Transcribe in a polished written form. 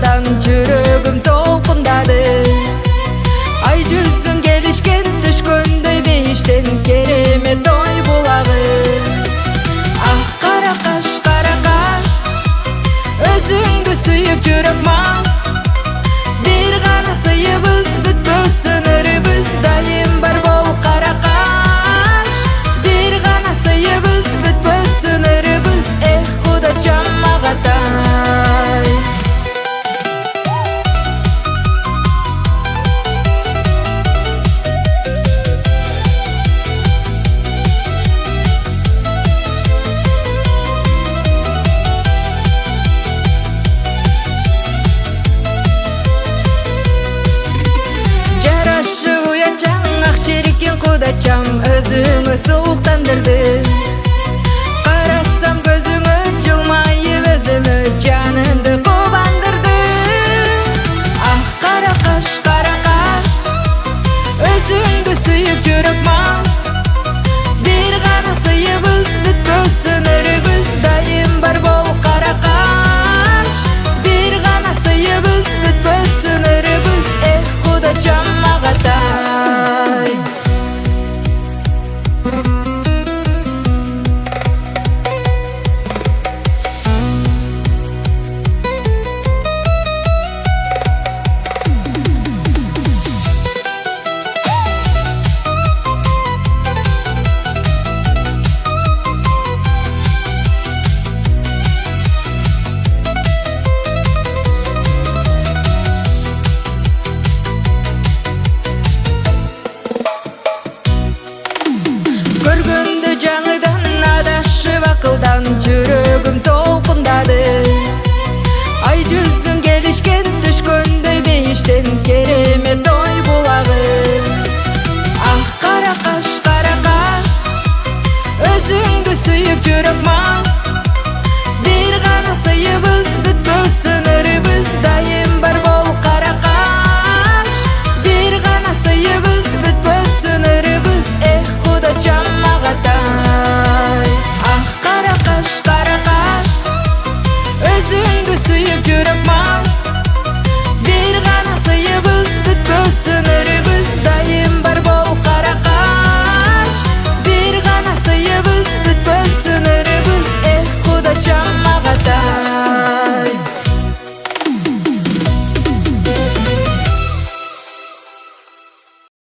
vakıldan жүрөгüm толкундады. Ай жүзүң келишкен түшкөндөй бейиштен керемет ой булагы. Ах кара каш, өзүңдү сүйүп жүрөк мас. Бир гана сыйыбыз бүтпөс өнөрүбүз, дайым бар бол кара каш. Бир гана сыйыбыз бүтпөс өнөрүбүз, эх кудачам агатай. Кудачам өзүңө сууктандырды. Карасам көзүңө жылмайып өзүмө жанымды кубандырды. Ах кара каш, өзүңдү сүйүп жүрөк мас. Бир гана сыйыбыз бүтпөс өнөрүбүз, дайым бар бол кара каш. Бир гана сыйыбыз бүтпөс өнөрүбүз, эх кудачам агатай. Көргөндө жаңыдан адашып акылдан жүрөгүм толкундады. Ай жүзүң келишкен түшкөндөй бейиштен керемет ой булагы. Ах кара каш, өзүңдү сүйүп жүрөк мас. Бир гана сыйыбыз бүтпөс өнөрүбүз, дайым бар бол кара каш. Бир гана сыйыбыз бүтпөс өнөрүбүз, эх кудачам агатай. Ах кара каш, өзүңдү сүйүп жүрөк мас. Бир гана сыйыбыз бүтпөс өнөрүбүз,